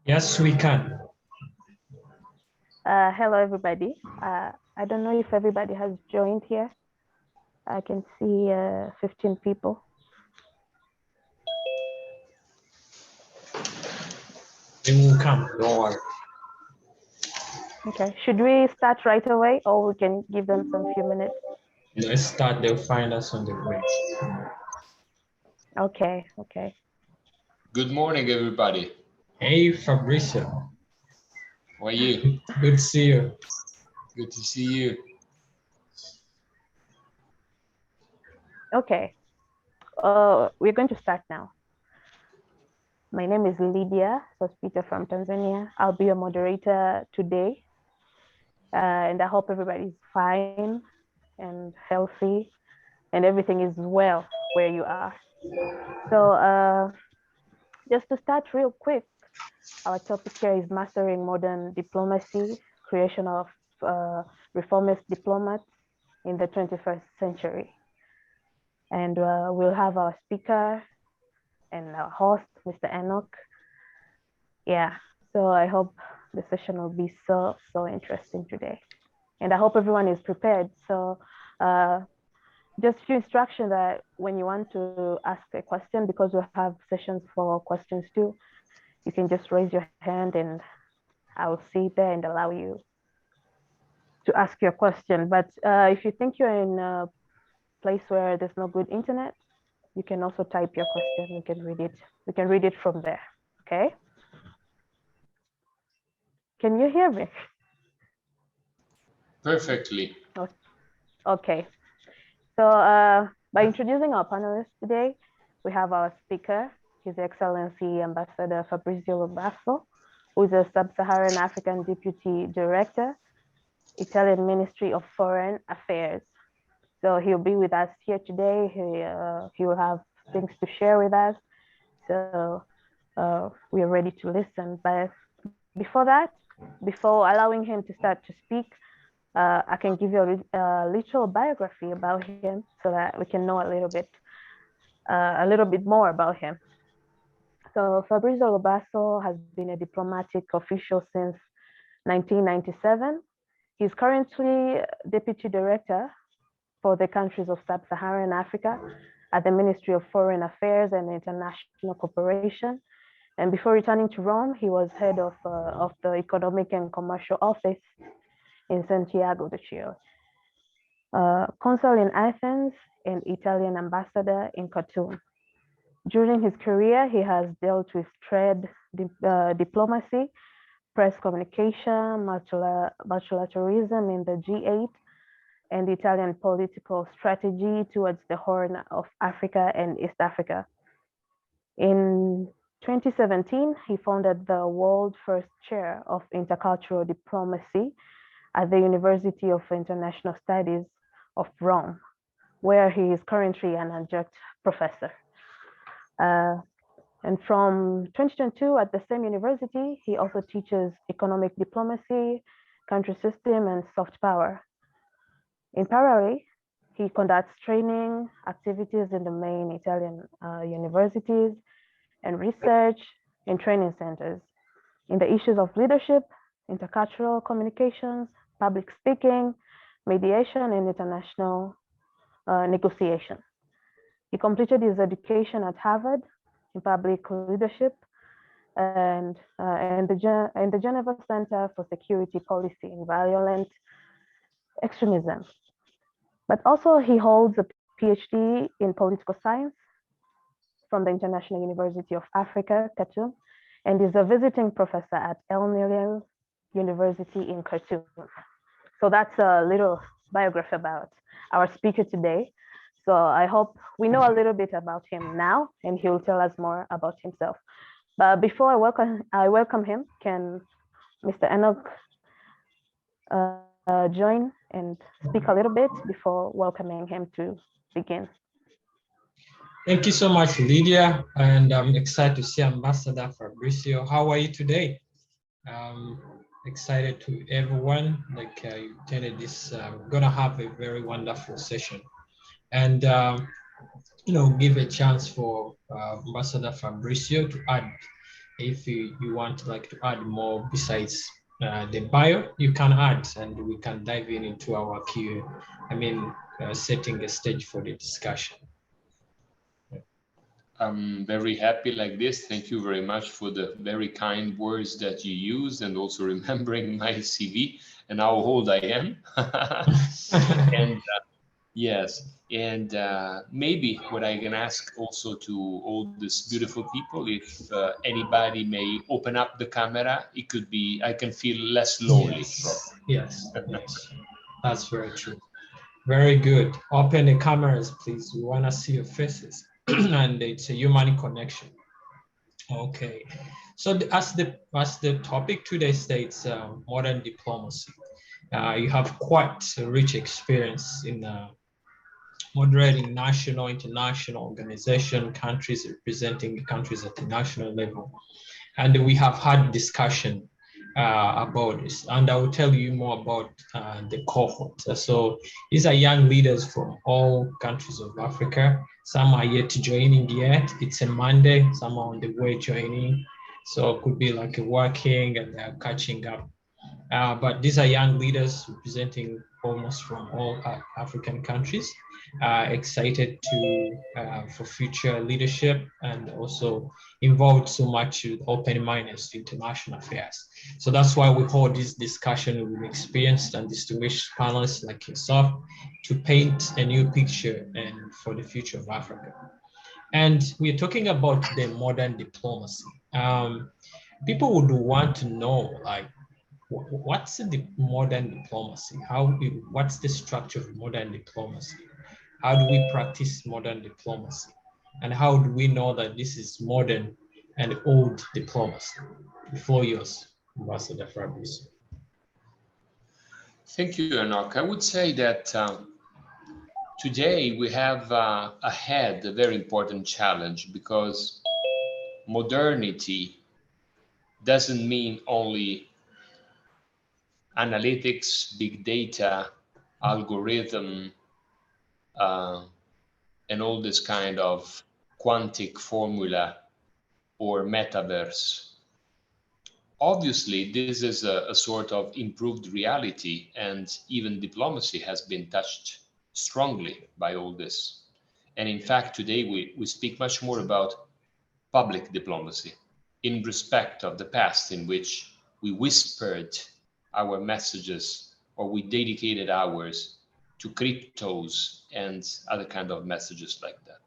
Yes, we can. Hello, everybody. I don't know if everybody has joined here. I can see 15 people. They will come, don't worry. Okay, should we start right away or we can give them some few minutes? Let's start, they'll find us on the way. Okay. Good morning, everybody. Hey, Fabrizio. How are you? Good to see you. Good to see you. Okay, we're going to start now. My name is Lydia Sospita from Tanzania. I'll be your moderator today. And I hope everybody's fine and healthy and everything is well where you are. So just to start real quick, our topic here is mastering modern diplomacy, creation of reformist diplomats in the 21st century. And we'll have our speaker and our host, Mr. Enoch. Yeah, so I hope the session will be so interesting today. And I hope everyone is prepared. So just a few instructions that when you want to ask a question, because we'll have sessions for questions too, you can just raise your hand and I will see it there and allow you to ask your question. But if you think you're in a place where there's no good internet, you can also type your question. We can read it. We can read it from there. Okay. Can you hear me? Perfectly. Okay. So by introducing our panelists today, we have our speaker, His Excellency Ambassador Fabrizio Lobasso, who is a Sub-Saharan African Deputy Director, Italian Ministry of Foreign Affairs. So he'll be with us here today. He will have things to share with us. So we are ready to listen. But before that, before allowing him to start to speak, I can give you a little biography about him so that we can know a little bit more about him. So Fabrizio Lobasso has been a diplomatic official since 1997. He's currently Deputy Director for the countries of Sub-Saharan Africa at the Ministry of Foreign Affairs and International Cooperation. And before returning to Rome, he was head of the Economic and Commercial Office in Santiago de Chile, consul in Athens and Italian ambassador in Khartoum. During his career, he has dealt with trade diplomacy, press communication, multilateralism in the G8, and Italian political strategy towards the Horn of Africa and East Africa. In 2017, he founded the world first chair of Intercultural Diplomacy at the University of International Studies of Rome, where he is currently an adjunct professor. And from 2022 at the same university, he also teaches economic diplomacy, country system, and soft power. In parallel, he conducts training activities in the main Italian universities and research and training centers in the issues of leadership, intercultural communications, public speaking, mediation, and international negotiation. He completed his education at Harvard in public leadership and the Geneva Center for Security Policy and Violent Extremism. But also he holds a PhD in political science from the International University of Africa, Khartoum, and is a visiting professor at El Nilo University in Khartoum. So that's a little biography about our speaker today. So I hope we know a little bit about him now, and he will tell us more about himself. But before I welcome him, can Mr. Enoch join and speak a little bit before welcoming him to begin? Thank you so much, Lydia, and I'm excited to see Ambassador Fabrizio. How are you today? Excited to everyone, like you attended this, gonna have a very wonderful session. And give a chance for Ambassador Fabrizio to add if you want like to add more besides the bio, you can add, and we can dive into our Q. Setting a stage for the discussion. I'm very happy like this. Thank you very much for the very kind words that you used, and also remembering my CV and how old I am. And yes, and maybe what I can ask also to all these beautiful people, if anybody may open up the camera, it could be, I can feel less lonely. Yes, that's very true. Very good. Open the cameras, please. We want to see your faces. And it's a human connection. Okay. So as the topic today states, modern diplomacy. You have quite a rich experience in moderating national, international organization, countries, representing the countries at the national level. And we have had discussion about this, and I will tell you more about the cohort. So these are young leaders from all countries of Africa. Some are yet joining yet. It's a Monday. Some are on the way joining. So it could be like working and they're catching up. But these are young leaders representing almost from all African countries, excited for future leadership, and also involved so much with open minds to international affairs. So that's why we hold this discussion with experienced and distinguished panelists like yourself to paint a new picture and for the future of Africa. And we're talking about the modern diplomacy. People would want to know, like, what's the modern diplomacy? What's the structure of modern diplomacy? How do we practice modern diplomacy? And how do we know that this is modern and old diplomacy? The floor yours, Ambassador Fabrizio. Thank you, Enoch. I would say that today we have ahead a very important challenge, because modernity doesn't mean only analytics, big data, algorithm, and all this kind of quantic formula or metaverse. Obviously, this is a sort of improved reality, and even diplomacy has been touched strongly by all this. And in fact, today we speak much more about public diplomacy in respect of the past, in which we whispered our messages or we dedicated ours to cryptos and other kind of messages like that.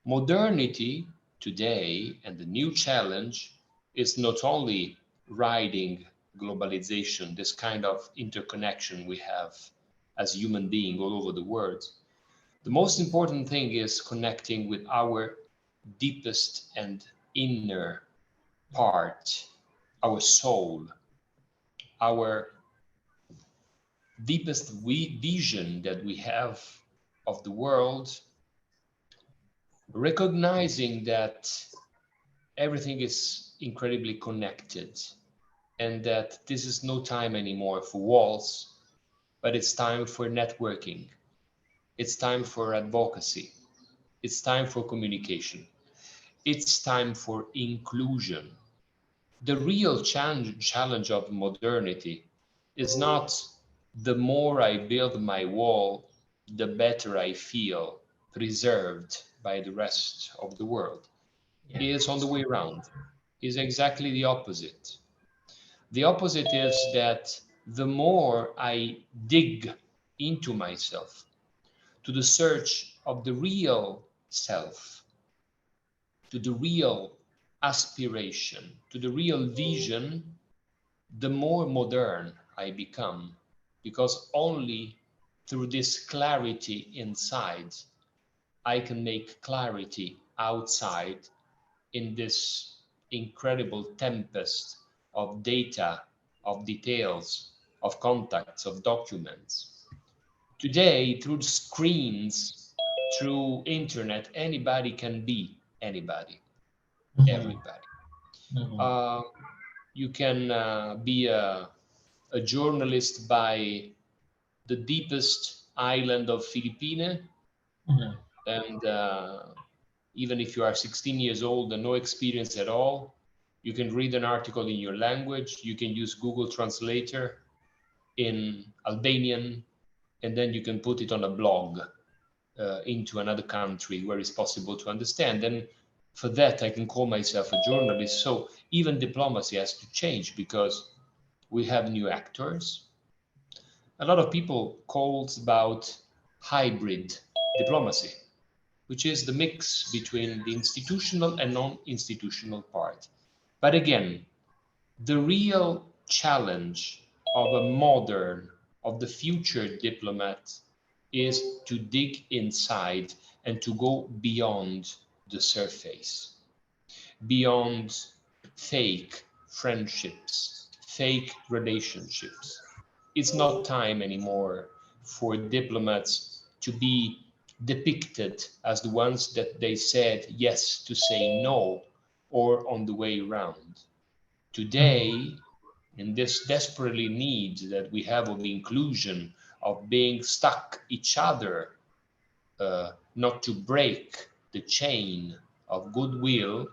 Modernity today and the new challenge is not only riding globalization, this kind of interconnection we have as human beings all over the world. The most important thing is connecting with our deepest and inner part, our soul, our deepest vision that we have of the world, recognizing that everything is incredibly connected and that this is no time anymore for walls, but it's time for networking. It's time for advocacy. It's time for communication. It's time for inclusion. The real challenge of modernity is not the more I build my wall, the better I feel preserved by the rest of the world. It is on the way around. It is exactly the opposite. The opposite is that the more I dig into myself, to the search of the real self, to the real aspiration, to the real vision, the more modern I become, because only through this clarity inside, I can make clarity outside in this incredible tempest of data, of details, of contacts, of documents. Today, through screens, through internet, anybody can be anybody, everybody. You can be a journalist by the deepest island of Philippines, and even if you are 16 years old and no experience at all, You can read an article in your language. You can use Google Translator in Albanian, and then you can put it on a blog into another country where it's possible to understand. And for that, I can call myself a journalist. So even diplomacy has to change because we have new actors. A lot of people calls about hybrid diplomacy, which is the mix between the institutional and non-institutional part. But again, the real challenge of a modern, of the future diplomat is to dig inside and to go beyond the surface, beyond fake friendships, fake relationships. It's not time anymore for diplomats to be depicted as the ones that they said yes to say no, or on the way around. Today, in this desperately need that we have of inclusion, of being stuck each other, not to break the chain of goodwill,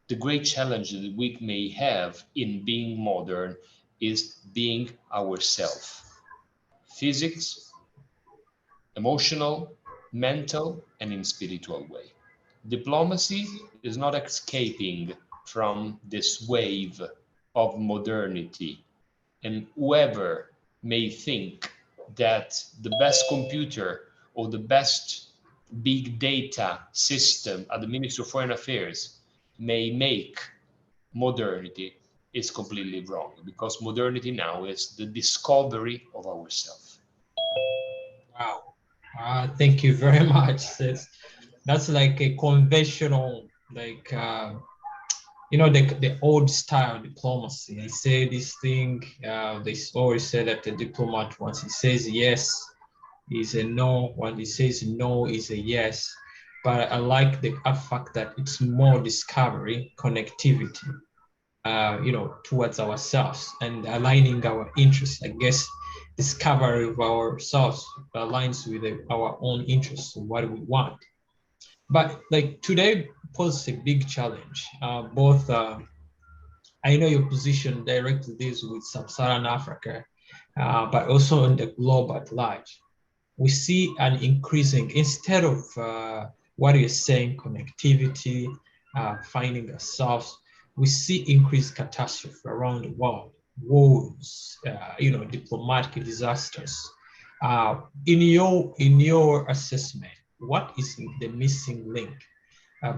the great challenge that we may have in being modern is being ourselves. Physics, emotional, mental, and in spiritual way. Diplomacy is not escaping from this wave of modernity. And whoever may think that the best computer or the best big data system at the Ministry of Foreign Affairs may make modernity is completely wrong, because modernity now is the discovery of ourselves. Wow. Thank you very much. That's like a conventional, like, the old style diplomacy. I say this thing, they always say that the diplomat, once he says yes, is a no. When he says no, is a yes. But I like the fact that it's more discovery, connectivity, towards ourselves and aligning our interests. I guess discovery of ourselves aligns with our own interests and what we want. But like today poses a big challenge. Both, I know your position directly deals with sub-Saharan Africa, but also in the globe at large. We see an increasing, instead of what you're saying, connectivity, finding ourselves, we see increased catastrophe around the world, wars, diplomatic disasters. In your assessment, what is the missing link?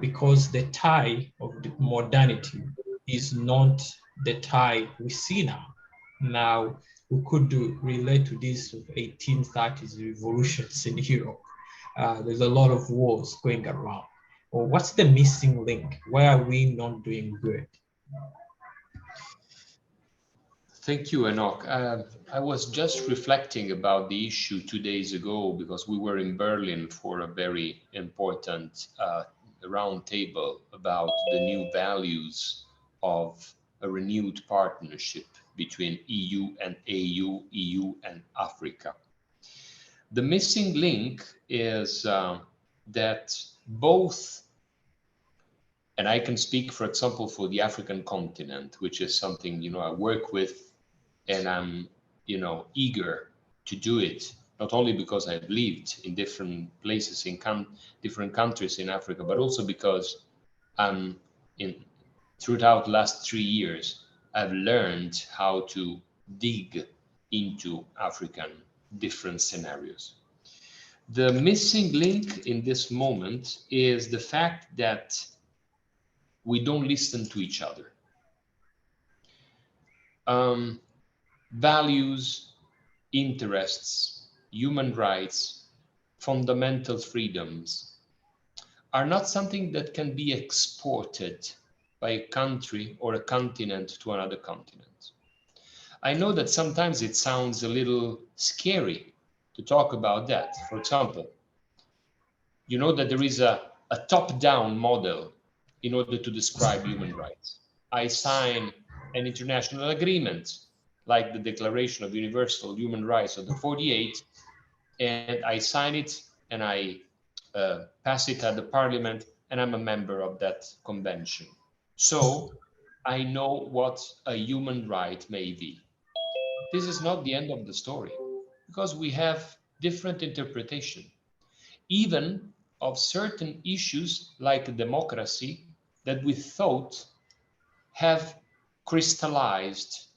Because the tie of the modernity is not the tie we see now. Now, we could relate to this of 1830s revolutions in Europe. There's a lot of wars going around. Or what's the missing link? Why are we not doing good? Thank you, Enoch. I was just reflecting about the issue 2 days ago because we were in Berlin for a very important round table about the new values of a renewed partnership between EU and AU, EU and Africa. The missing link is that both, and I can speak, for example, for the African continent, which is something, I work with, and I'm, eager to do it, not only because I've lived in different places in different countries in Africa, but also because throughout the last 3 years, I've learned how to dig into African different scenarios. The missing link in this moment is the fact that we don't listen to each other. Values, interests, human rights, fundamental freedoms are not something that can be exported by a country or a continent to another continent. I know that sometimes it sounds a little scary to talk about that. For example, you know that there is a top-down model in order to describe human rights. I sign an international agreement like the Declaration of Universal Human Rights of the 48, and I sign it and I pass it at the parliament, and I'm a member of that convention. So I know what a human right may be. This is not the end of the story, because we have different interpretation, even of certain issues like democracy that we thought have crystallized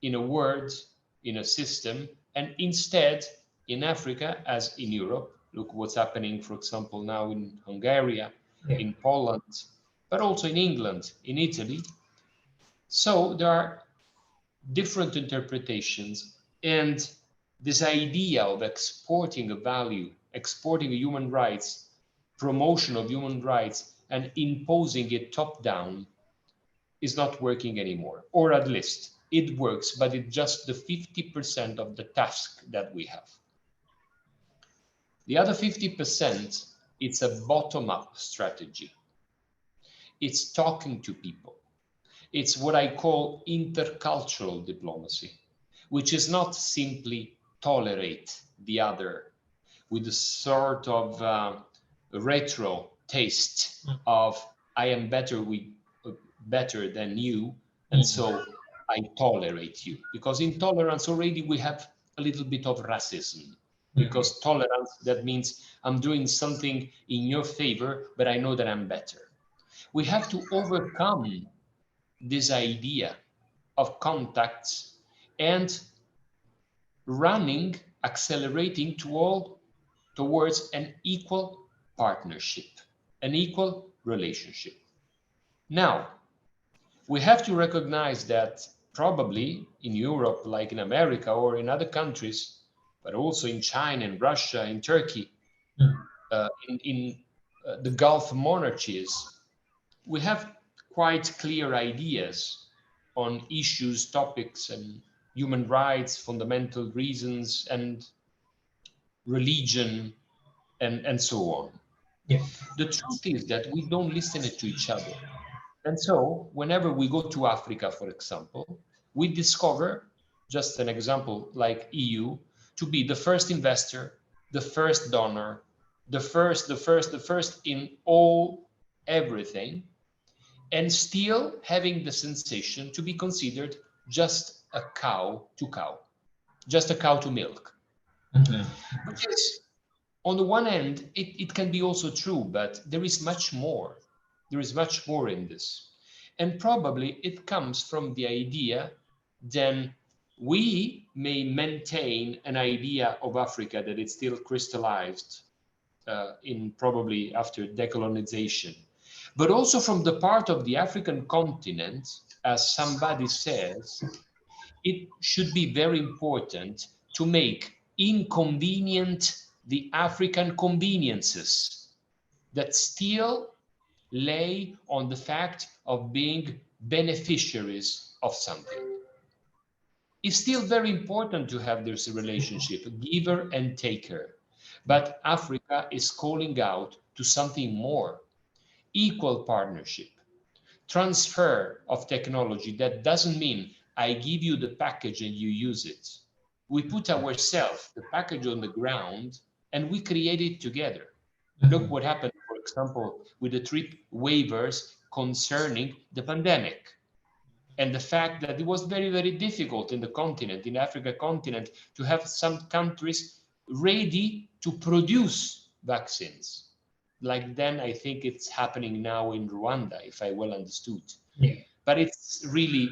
in a word, in a system, and instead in Africa, as in Europe, look what's happening, for example, now in Hungary, in Poland, but also in England, in Italy. So there are different interpretations, and this idea of exporting a value, exporting human rights, promotion of human rights, and imposing it top down is not working anymore, or at least it works, but it's just the 50% of the task that we have. The other 50%, it's a bottom-up strategy. It's talking to people. It's what I call intercultural diplomacy, which is not simply tolerate the other with a sort of retro taste of I am better than you, and so I tolerate you. Because in tolerance already we have a little bit of racism. Because tolerance, that means I'm doing something in your favor, but I know that I'm better. We have to overcome this idea of contacts and running, accelerating towards an equal partnership, an equal relationship. Now, we have to recognize that probably in Europe, like in America or in other countries, but also in China, in Russia, in Turkey, in the Gulf monarchies, we have quite clear ideas on issues, topics, and human rights, fundamental reasons, and religion, and so on. Yeah. The truth is that we don't listen to each other. And so whenever we go to Africa, for example, we discover, just an example like EU, to be the first investor, the first donor, the first in all, everything, and still having the sensation to be considered just a cow to milk. Which is, on the one hand, it can be also true, but there is much more. There is much more in this. And probably it comes from the idea that we may maintain an idea of Africa that is still crystallized in probably after decolonization, but also from the part of the African continent, as somebody says, it should be very important to make inconvenient the African conveniences that still lay on the fact of being beneficiaries of something. It's still very important to have this relationship, giver and taker. But Africa is calling out to something more, equal partnership, transfer of technology. That doesn't mean I give you the package and you use it. We put ourselves, the package on the ground, and we create it together. Look what happened, for example, with the trip waivers concerning the pandemic. And the fact that it was very, very difficult in the continent, in the Africa continent, to have some countries ready to produce vaccines. Like then, I think it's happening now in Rwanda, if I well understood. Yeah. But it's really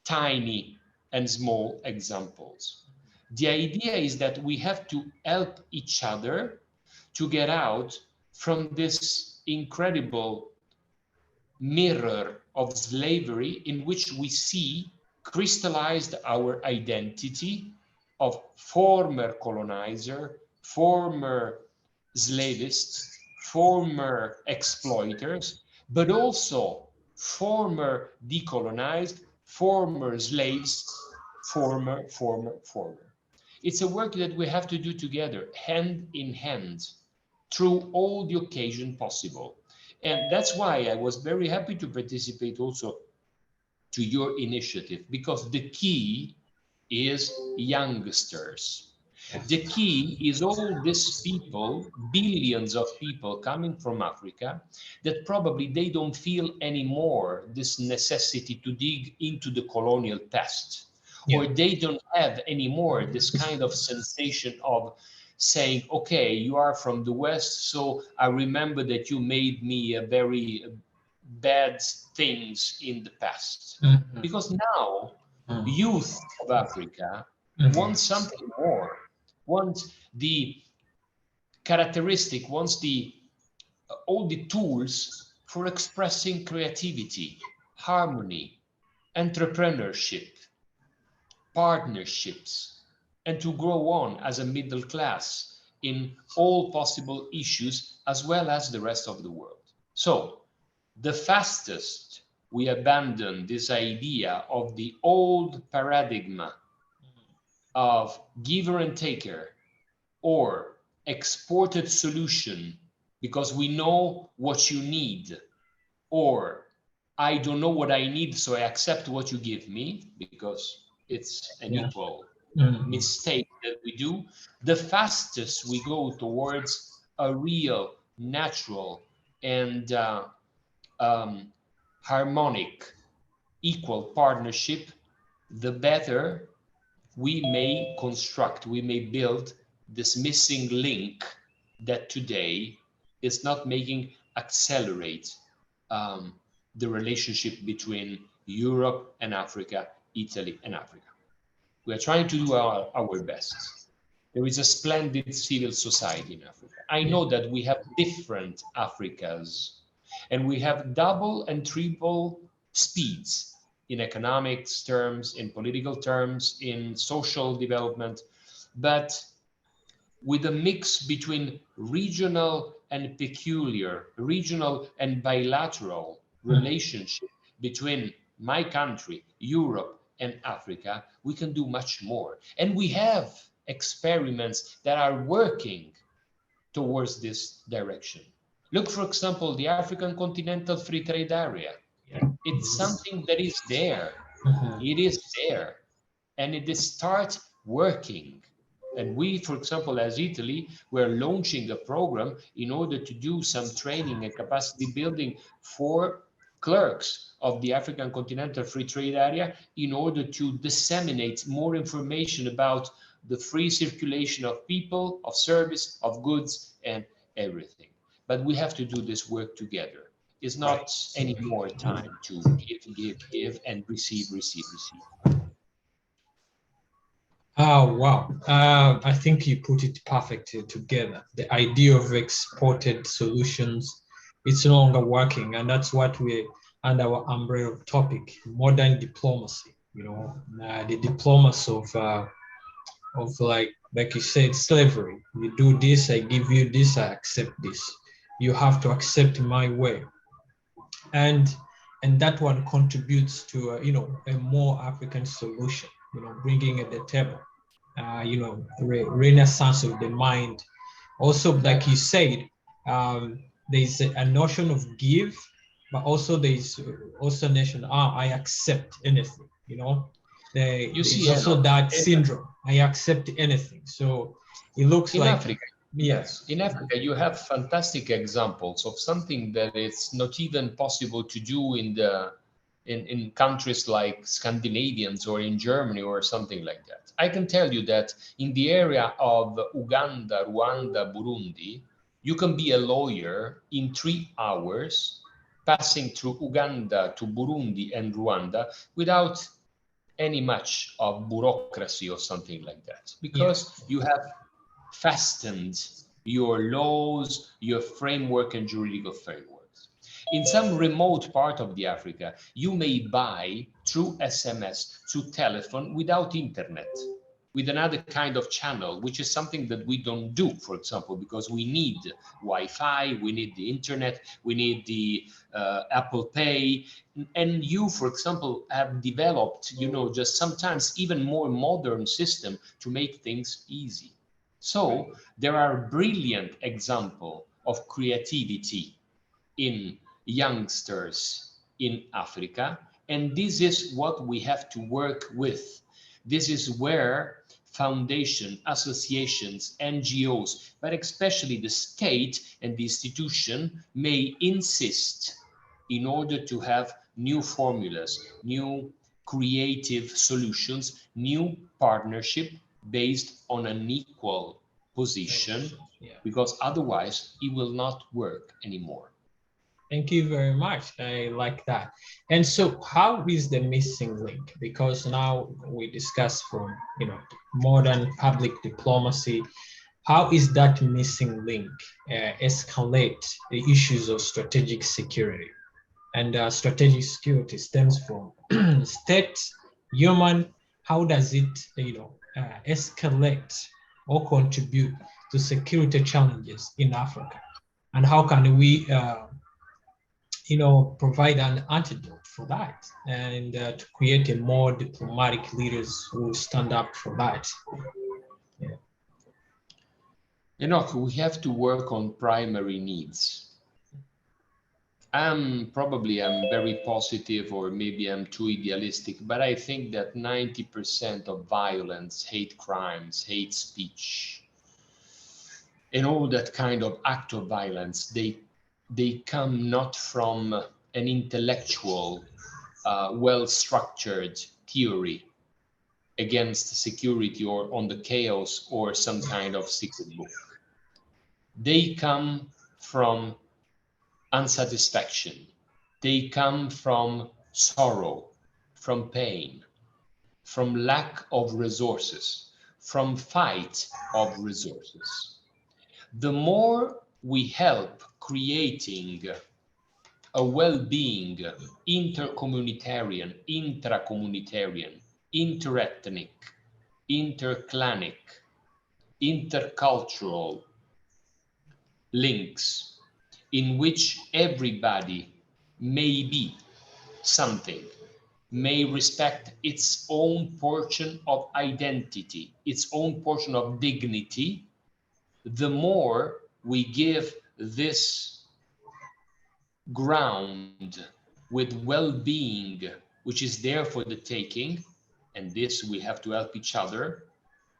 tiny and small examples. The idea is that we have to help each other to get out from this incredible mirror of slavery in which we see crystallized our identity of former colonizer, former slavists, former exploiters, but also former decolonized, former slaves, former. It's a work that we have to do together, hand in hand, through all the occasion possible. And that's why I was very happy to participate also to your initiative, because the key is youngsters. The key is all these people, billions of people coming from Africa, that probably they don't feel anymore this necessity to dig into the colonial past, or they don't have anymore this kind of sensation of saying, okay, you are from the West, so I remember that you made me a very bad things in the past. Because now youth of Africa want something more, want the characteristic, wants the all the tools for expressing creativity, harmony, entrepreneurship, partnerships, and to grow on as a middle class in all possible issues as well as the rest of the world. So the fastest we abandon this idea of the old paradigm of giver and taker or exported solution because we know what you need, or I don't know what I need, so I accept what you give me, because it's an equal mistake that we do. The fastest we go towards a real, natural, and harmonic, equal partnership, the better we may construct, we may build this missing link that today is not making accelerate the relationship between Europe and Africa, Italy and Africa. We are trying to do our best. There is a splendid civil society in Africa. I know that we have different Africas, and we have double and triple speeds in economics terms, in political terms, in social development, but with a mix between regional and peculiar, regional and bilateral relationship between my country, Europe, and Africa, we can do much more. And we have experiments that are working towards this direction. Look, for example, the African Continental Free Trade Area. It's something that is there. It is there. And it is start working. And we, for example, as Italy, we're launching a program in order to do some training and capacity building for clerks of the African Continental Free Trade Area in order to disseminate more information about the free circulation of people, of service, of goods, and everything. But we have to do this work together. It's not any more time to give, and receive. Oh, wow. I think you put it perfectly together. The idea of exported solutions, it's no longer working. And that's what we, under our umbrella topic, modern diplomacy, the diplomacy of like you said, slavery. You do this, I give you this, I accept this. You have to accept my way. And that one contributes to, a more African solution, bringing at the table. Renaissance of the mind. Also, like you said, there's a notion of give, but also there's also a notion, I accept anything, there's also that syndrome, I accept anything. So it looks in like Africa, yes, in Africa, you have fantastic examples of something that it's not even possible to do in countries like Scandinavians or in Germany or something like that. I can tell you that in the area of Uganda, Rwanda, Burundi, you can be a lawyer in 3 hours, passing through Uganda to Burundi and Rwanda without any much of bureaucracy or something like that, because you have fastened your laws, your framework and juridical frameworks. In some remote part of the Africa, you may buy through SMS, through telephone, without internet, with another kind of channel, which is something that we don't do, for example, because we need Wi-Fi, we need the internet, we need the Apple Pay. And you, for example, have developed, just sometimes even more modern system to make things easy. So there are brilliant examples of creativity in youngsters in Africa, and this is what we have to work with. This is where foundation, associations, NGOs, but especially the state and the institution may insist in order to have new formulas, new creative solutions, new partnership based on an equal position, because otherwise it will not work anymore. Thank you very much. I like that. And so how is the missing link? Because now we discuss from, modern public diplomacy, how is that missing link escalate the issues of strategic security? And strategic security stems from state, human, how does it, escalate or contribute to security challenges in Africa? And how can we provide an antidote for that and to create a more diplomatic leaders who stand up for that. Yeah. Enoch, we have to work on primary needs. I'm very positive, or maybe I'm too idealistic, but I think that 90% of violence, hate crimes, hate speech, and all that kind of act of violence, they come not from an intellectual, well-structured theory against security or on the chaos or some kind of secret book. They come from unsatisfaction. They come from sorrow, from pain, from lack of resources, from fight of resources. The more we help creating a well-being, intercommunitarian, intracommunitarian, interethnic, interclanic, intercultural links in which everybody may be something, may respect its own portion of identity, its own portion of dignity, the more we give this ground with well-being, which is there for the taking, and this we have to help each other,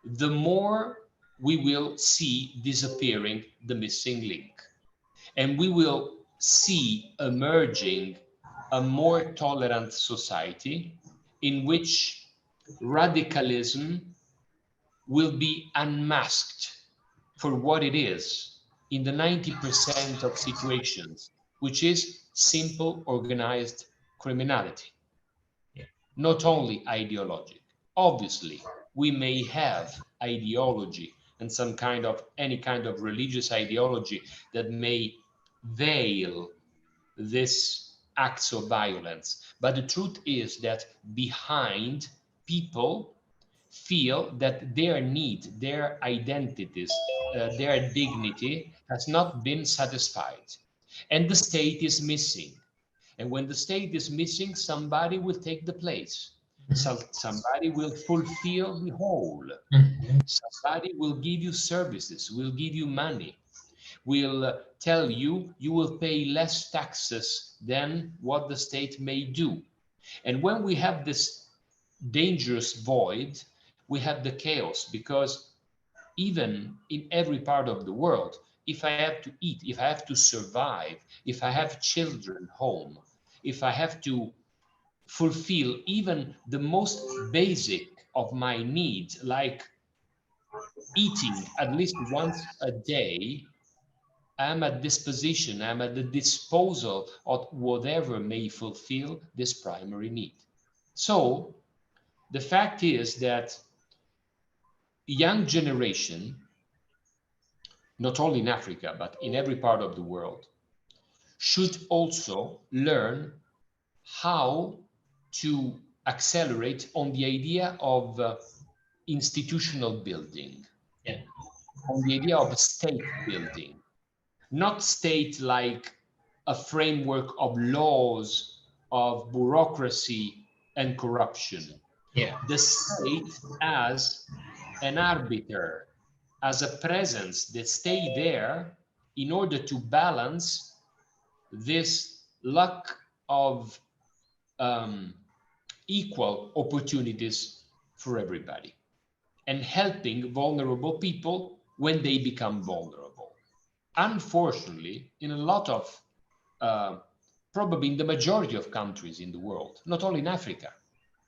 the more we will see disappearing the missing link. And we will see emerging a more tolerant society in which radicalism will be unmasked for what it is in the 90% of situations, which is simple organized criminality. Not only ideologic. Obviously, we may have ideology and any kind of religious ideology that may veil this acts of violence. But the truth is that behind, people feel that their need, their identities, their dignity has not been satisfied. And the state is missing. And when the state is missing, somebody will take the place. So somebody will fulfill the whole. Somebody will give you services, will give you money, will tell you you will pay less taxes than what the state may do. And when we have this dangerous void, we have the chaos, because even in every part of the world, if I have to eat, if I have to survive, if I have children home, if I have to fulfill even the most basic of my needs, like eating at least once a day, I'm at disposition, I'm at the disposal of whatever may fulfill this primary need. So the fact is that young generation, not only in Africa, but in every part of the world, should also learn how to accelerate on the idea of institutional building, on the idea of state building, not state like a framework of laws, of bureaucracy and corruption. The state as an arbiter, as a presence that stay there in order to balance this lack of equal opportunities for everybody. and helping vulnerable people when they become vulnerable. Unfortunately, in a lot of, probably in the majority of countries in the world, not only in Africa,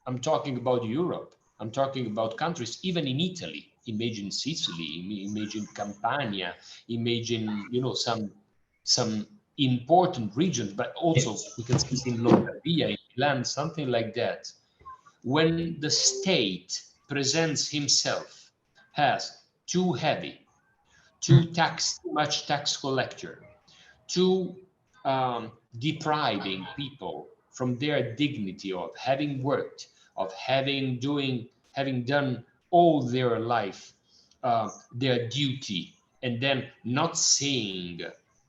I'm talking about Europe, I'm talking about countries, even in Italy, imagine Sicily, imagine Campania, imagine, some important regions, but also we can see in Lombardia, in Milan, something like that. When the state presents himself as too heavy, too much tax collector, too depriving people from their dignity of having worked, of having done all their life their duty, and then not seeing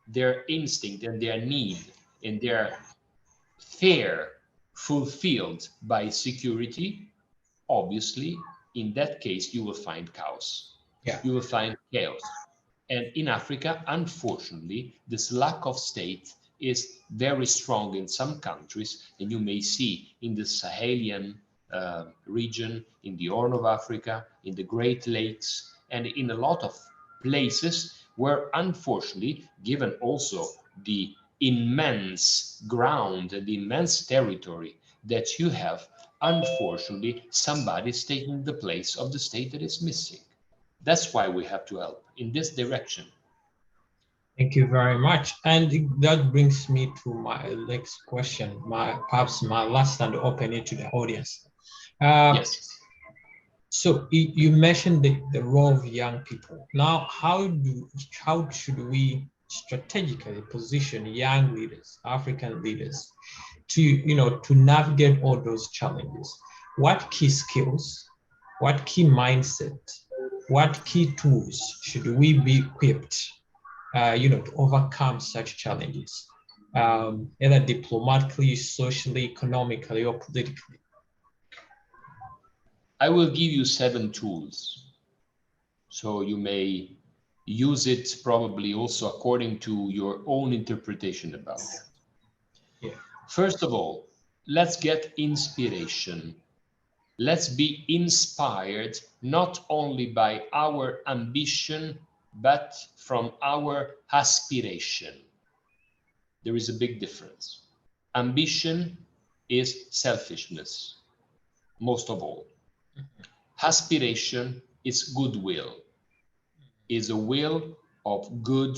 their instinct and their need and their fear fulfilled by security. Obviously, in that case, you will find chaos. Yeah. You will find chaos. And in Africa, unfortunately, this lack of state is very strong in some countries, and you may see in the Sahelian region, in the Horn of Africa, in the Great Lakes, and in a lot of places where, unfortunately, given also the immense ground and the immense territory that you have, unfortunately, somebody is taking the place of the state that is missing. That's why we have to help in this direction. Thank you very much. And that brings me to my next question, perhaps my last, and open it to the audience. Yes. So you mentioned the role of young people. Now, how should we strategically position young leaders, African leaders, to navigate all those challenges? What key skills, what key mindset, what key tools should we be equipped, to overcome such challenges, either diplomatically, socially, economically, or politically? I will give you 7 tools, so you may use it probably also according to your own interpretation about that. Yeah. First of all, let's get inspiration. Let's be inspired not only by our ambition, but from our aspiration. There is a big difference. Ambition is selfishness, most of all. Aspiration is goodwill, is a will of good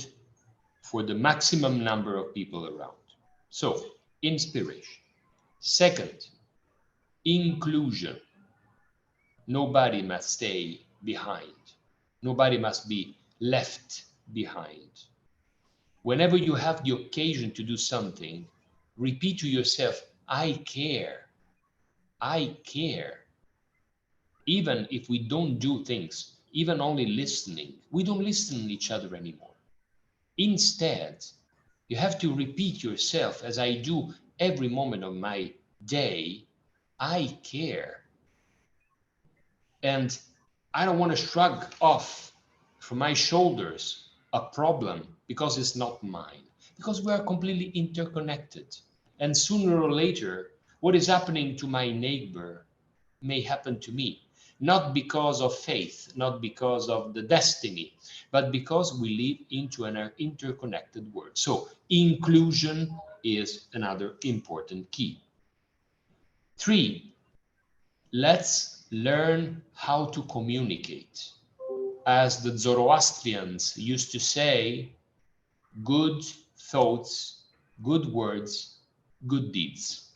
for the maximum number of people around. So, inspiration. Second, inclusion. Nobody must stay behind. Nobody must be left behind. Whenever you have the occasion to do something, repeat to yourself, I care. I care. Even if we don't do things, even only listening, we don't listen to each other anymore. Instead, you have to repeat yourself, as I do every moment of my day, I care. And I don't want to shrug off from my shoulders a problem because it's not mine, because we are completely interconnected. And sooner or later, what is happening to my neighbor may happen to me, not because of faith, not because of the destiny, but because we live into an interconnected world. So inclusion is another important key. 3, let's learn how to communicate. As the Zoroastrians used to say, good thoughts, good words, good deeds.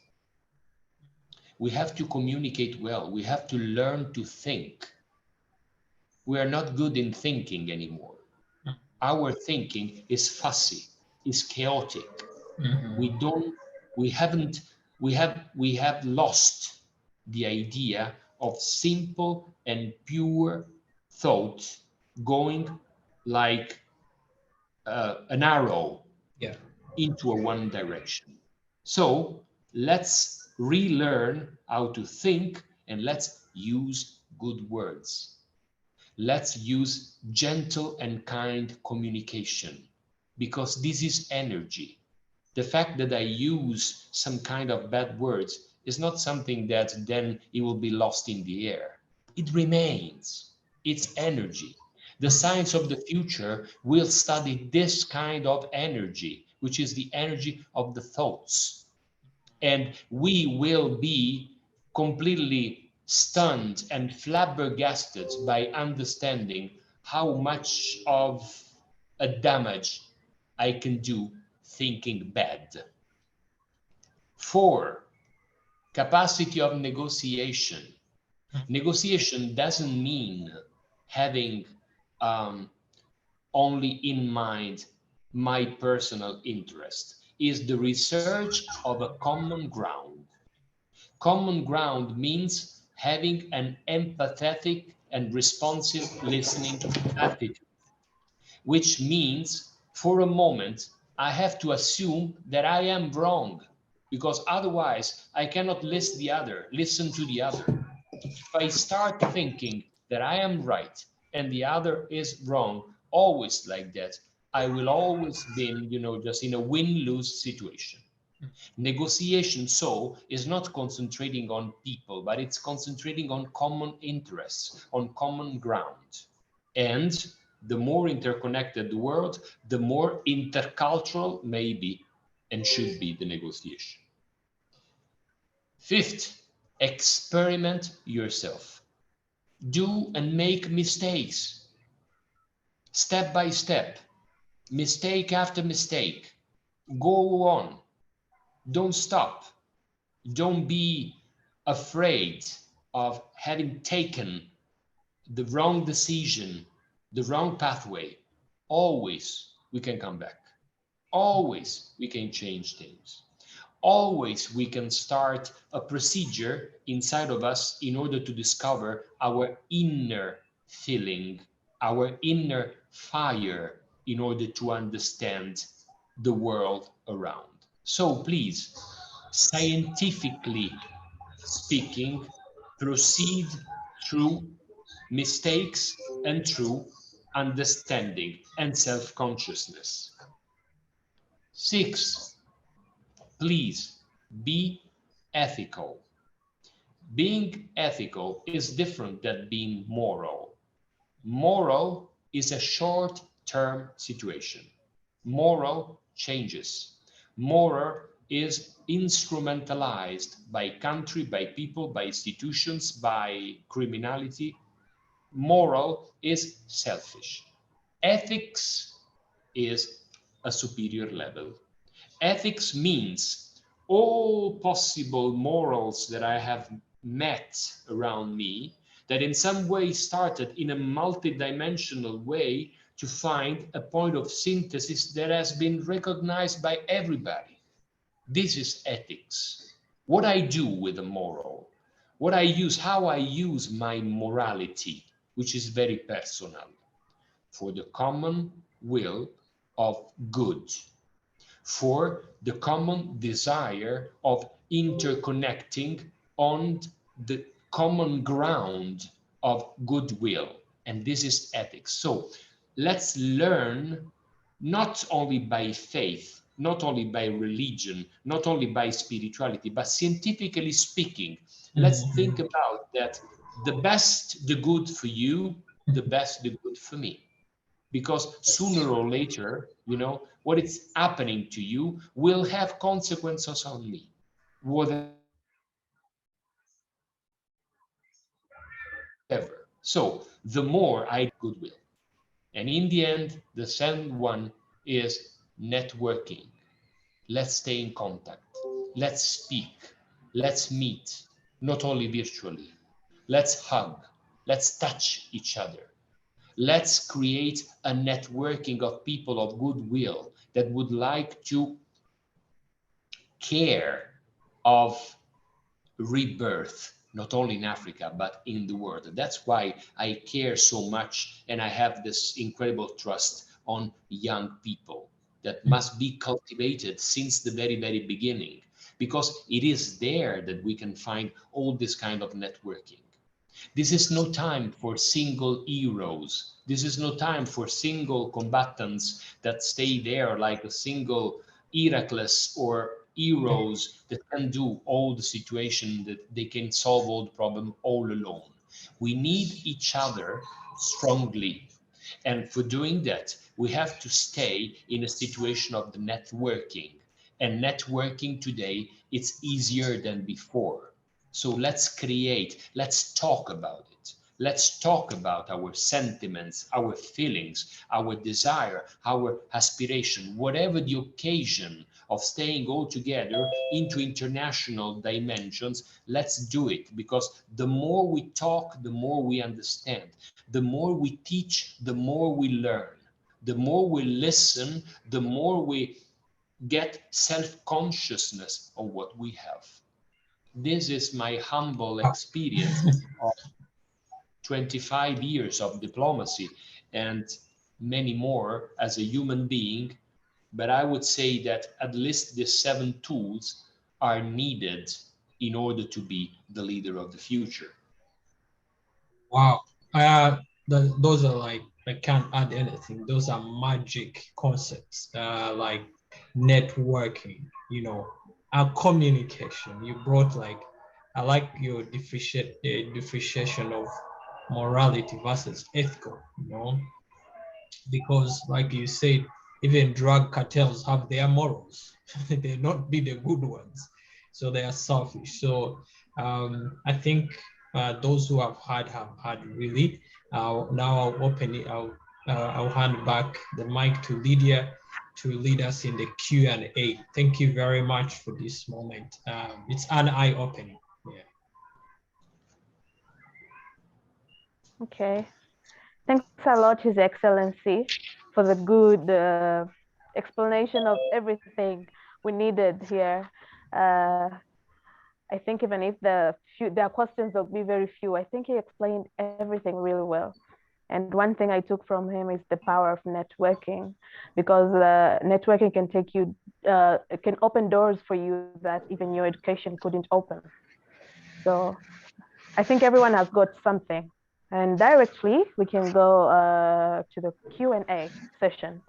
We have to communicate well. We have to learn to think. We are not good in thinking anymore. Our thinking is fussy, is chaotic. We have lost the idea of simple and pure thought going like an arrow into a one direction. So let's relearn how to think, and let's use good words. Let's use gentle and kind communication, because this is energy. The fact that I use some kind of bad words is not something that then it will be lost in the air. It remains. It's energy. The science of the future will study this kind of energy, which is the energy of the thoughts. And we will be completely stunned and flabbergasted by understanding how much of a damage I can do thinking bad. 4, capacity of negotiation. Negotiation doesn't mean having only in mind my personal interest. Is the research of a common ground. Common ground means having an empathetic and responsive listening attitude, which means for a moment I have to assume that I am wrong, because otherwise I cannot listen to the other. If I start thinking that I am right and the other is wrong, always like that, I will always be, just in a win-lose situation. Negotiation, so, is not concentrating on people, but it's concentrating on common interests, on common ground. And the more interconnected the world, the more intercultural may be and should be the negotiation. 5th, experiment yourself. Do and make mistakes. Step by step, mistake after mistake. Go on. Don't stop. Don't be afraid of having taken the wrong decision, the wrong pathway. Always we can come back. Always we can change things. Always we can start a procedure inside of us in order to discover our inner feeling, our inner fire, in order to understand the world around. So please, scientifically speaking, proceed through mistakes and through understanding and self-consciousness. 6, please be ethical. Being ethical is different than being moral. Moral is a short-term situation. Moral changes. Moral is instrumentalized by country, by people, by institutions, by criminality. Moral is selfish. Ethics is a superior level. Ethics means all possible morals that I have met around me, that in some way started in a multidimensional way to find a point of synthesis that has been recognized by everybody. This is ethics. What I do with a moral, how I use my morality, which is very personal, for the common will of good, for the common desire of interconnecting on the common ground of goodwill. And this is ethics. So let's learn not only by faith, not only by religion, not only by spirituality, but scientifically speaking, let's think about that the best, the good for you, the best, the good for me. Because sooner or later, what is happening to you will have consequences on me. Whatever. So the more I goodwill. And in the end, the second one is networking. Let's stay in contact. Let's speak. Let's meet, not only virtually. Let's hug. Let's touch each other. Let's create a networking of people of goodwill that would like to care of rebirth, not only in Africa, but in the world. That's why I care so much, and I have this incredible trust on young people that must be cultivated since the very, very beginning, because it is there that we can find all this kind of networking. This is no time for single heroes. This is no time for single combatants that stay there like a single Heracles or heroes that can do all the situation, that they can solve all the problem all alone. We need each other strongly. And for doing that, we have to stay in a situation of the networking. And networking today, it's easier than before. So let's create, let's talk about it. Let's talk about our sentiments, our feelings, our desire, our aspiration, whatever the occasion of staying all together into international dimensions. Let's do it, because the more we talk, the more we understand. The more we teach, the more we learn. The more we listen, the more we get self-consciousness of what we have. This is my humble experience of 25 years of diplomacy and many more as a human being. But I would say that at least the 7 tools are needed in order to be the leader of the future. Wow. Those are like, I can't add anything. Those are magic concepts, like networking, communication. You brought like, I like your differentiation of morality versus ethical, because like you said, even drug cartels have their morals. They not be the good ones. So they are selfish. So I think those who have had really. Now I'll open it. I'll hand back the mic to Lydia to lead us in the Q&A. Thank you very much for this moment. It's an eye-opening. Yeah. Okay. Thanks a lot, His Excellency, for the good explanation of everything we needed here. I think even if there are questions, there'll be very few. I think he explained everything really well. And one thing I took from him is the power of networking, because networking can take you, it can open doors for you that even your education couldn't open. So I think everyone has got something. And directly, we can go to the Q&A session.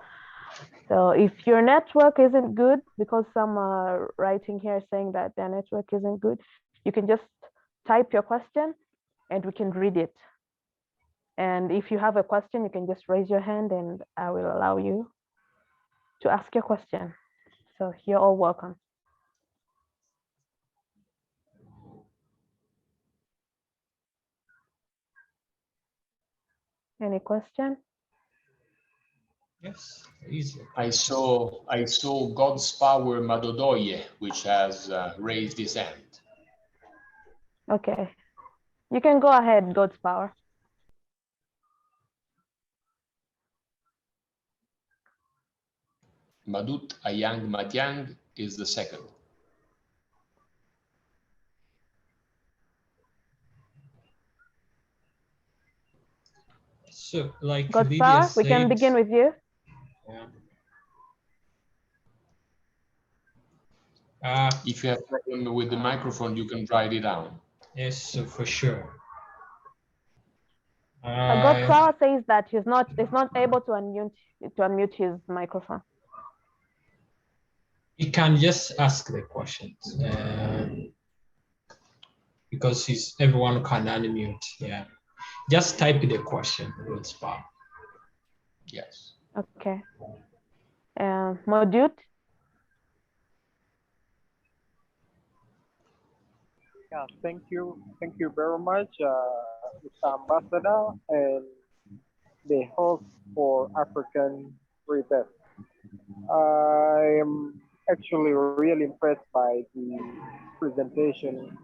So if your network isn't good, because some are writing here saying that their network isn't good, you can just type your question and we can read it. And if you have a question, you can just raise your hand and I will allow you to ask your question. So you're all welcome. Any question? Yes, easy. I saw God's Power Madodoye, which has raised his hand. Okay, you can go ahead, God's Power. Madut Ayang Matiang is the second. So, like God's Lydia Power, said, we can begin with you. If you have a problem with the microphone, you can write it down. Yes, so for sure. God's Power says that he's not able to unmute his microphone. He can just ask the questions because everyone can unmute. Yeah, just type the question. God's Power. Yes. Okay. Modute. Yeah, thank you very much, Mr. Ambassador and the host for African Rebirth. I am actually really impressed by the presentation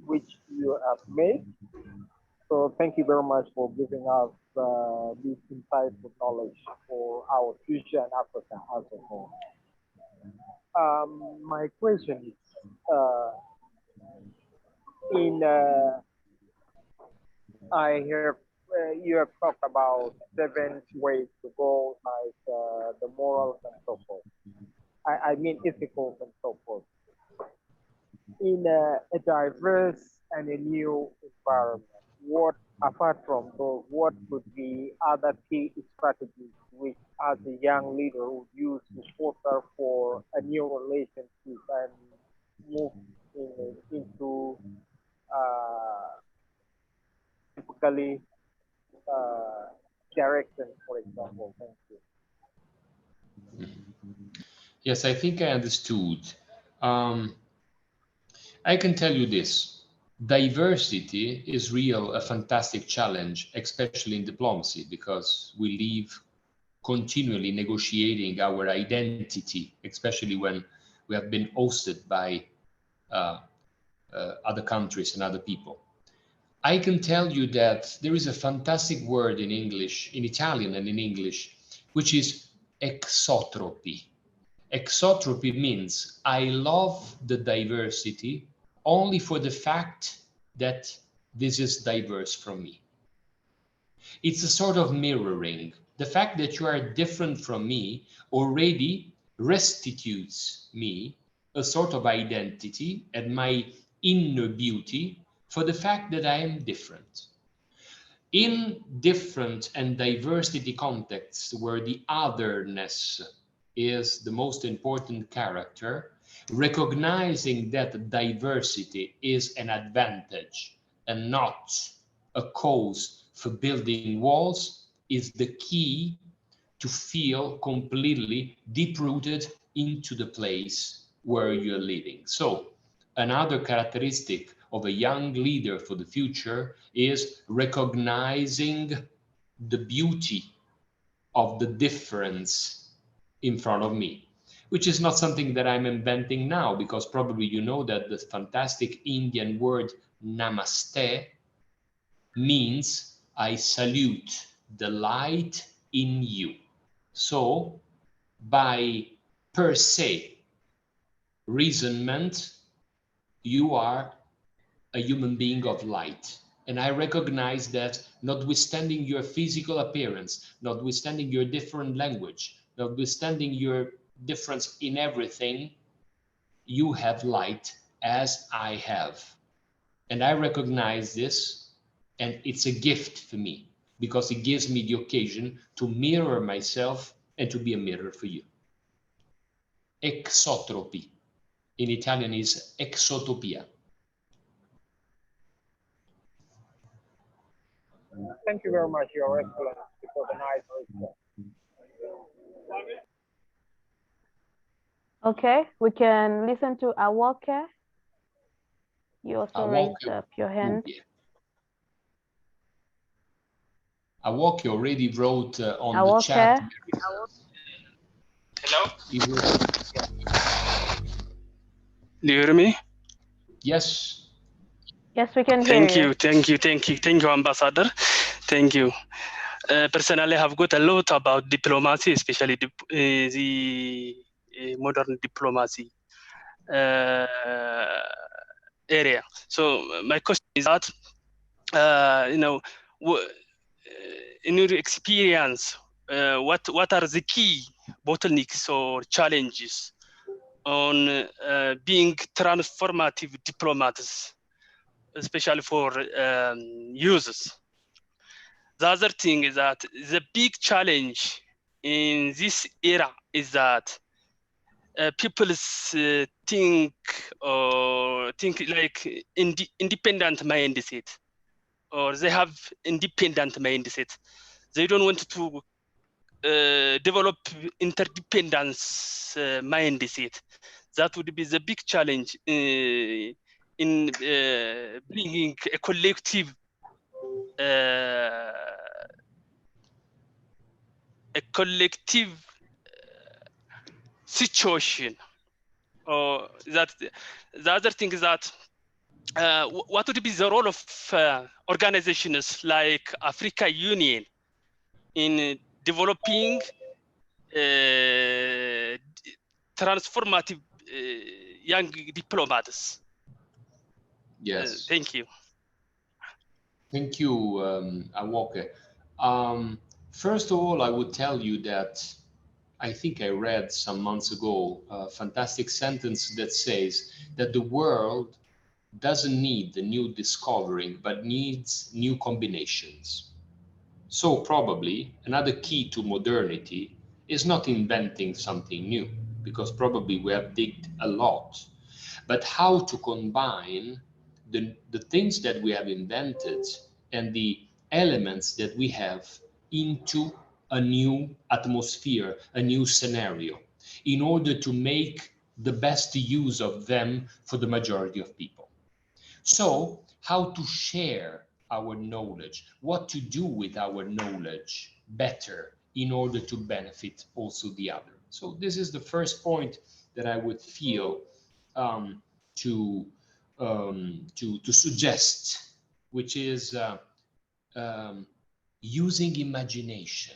which you have made. So thank you very much for giving us this insightful knowledge for our future and Africa as a whole. My question is, I hear you have talked about 7 ways to go, like the morals and so forth. I mean ethical and so forth. In a diverse and a new environment, what, apart from those, what could be other key strategies which, as a young leader, would use to foster for a new relationship and move into typically direction, for example? Thank you. Yes, I think I understood. I can tell you this. Diversity is a fantastic challenge, especially in diplomacy, because we live continually negotiating our identity, especially when we have been hosted by other countries and other people. I can tell you that there is a fantastic word in English, in Italian and in English, which is exotropy. Exotropy means I love the diversity only for the fact that this is diverse from me. It's a sort of mirroring. The fact that you are different from me already restitutes me a sort of identity and my inner beauty for the fact that I am different. In different and diversity contexts where the otherness is the most important character, recognizing that diversity is an advantage and not a cause for building walls is the key to feel completely deep-rooted into the place where you're living. So another characteristic of a young leader for the future is recognizing the beauty of the difference in front of me, which is not something that I'm inventing now, because probably you know that the fantastic Indian word namaste means I salute the light in you. So by per se reasonment, you are a human being of light. And I recognize that notwithstanding your physical appearance, notwithstanding your different language, notwithstanding your difference in everything, you have light as I have. And I recognize this, and it's a gift for me because it gives me the occasion to mirror myself and to be a mirror for you. Exotropy in Italian is exotopia. Thank you very much, Your Excellency, for the nice response. Okay, we can listen to Awoke. You also raised Awoke, up your hand. Awoke already wrote on Awoke. the chat. Hello? Wrote, Do you hear me? yes. Yes, we can hear you. Thank you, Ambassador. Thank you. Personally, I have got a lot about diplomacy, especially the modern diplomacy area. So my question is that, in your experience, what are the key bottlenecks or challenges on being transformative diplomats, especially for users? The other thing is that the big challenge in this era is that people think like independent mindset, or they have independent mindset. They don't want to develop interdependence mindset. That would be the big challenge in bringing a collective situation. Or that the other thing is that what would be the role of organizations like Africa Union in developing transformative young diplomats? Yes. Thank you. Thank you, Awoke. First of all, I would tell you that I think I read some months ago a fantastic sentence that says that the world doesn't need the new discovering, but needs new combinations. So probably another key to modernity is not inventing something new, because probably we have digged a lot, but how to combine the things that we have invented and the elements that we have into a new atmosphere, a new scenario, in order to make the best use of them for the majority of people. So, how to share our knowledge, what to do with our knowledge better in order to benefit also the other. So this is the first point that I would feel to suggest, which is using imagination.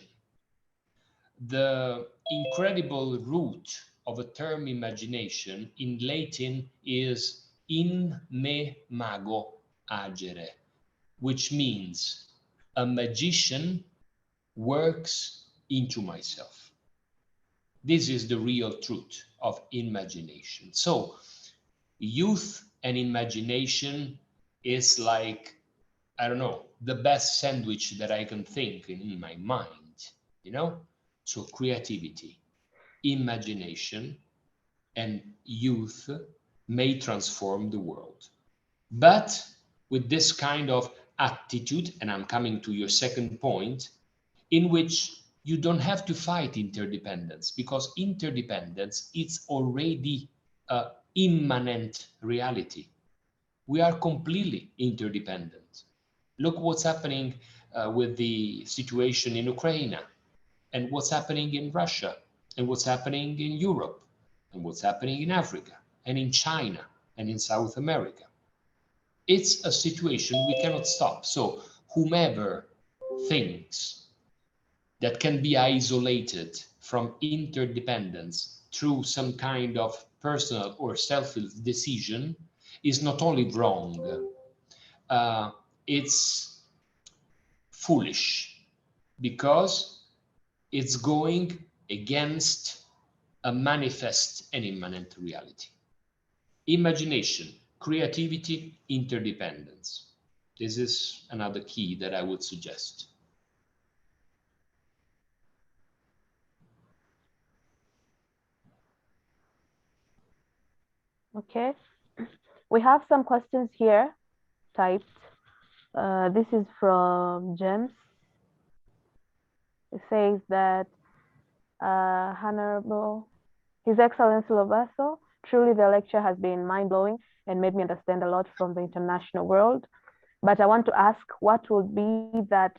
The incredible root of a term imagination in Latin is in me mago agere, which means a magician works into myself. This is the real truth of imagination. So youth and imagination is like, I don't know, the best sandwich that I can think in my mind, you know? So creativity, imagination, and youth may transform the world. But with this kind of attitude, and I'm coming to your second point, in which you don't have to fight interdependence, because interdependence is already an immanent reality. We are completely interdependent. Look what's happening with the situation in Ukraine, and what's happening in Russia, and what's happening in Europe, and what's happening in Africa, and in China, and in South America. It's a situation we cannot stop. So whomever thinks that can be isolated from interdependence through some kind of personal or selfish decision is not only wrong, it's foolish, because it's going against a manifest and immanent reality. Imagination, creativity, interdependence. This is another key that I would suggest. Okay, we have some questions here typed. This is from James. It says that Honorable His Excellency Lobasso, truly the lecture has been mind-blowing and made me understand a lot from the international world. But I want to ask, what would be that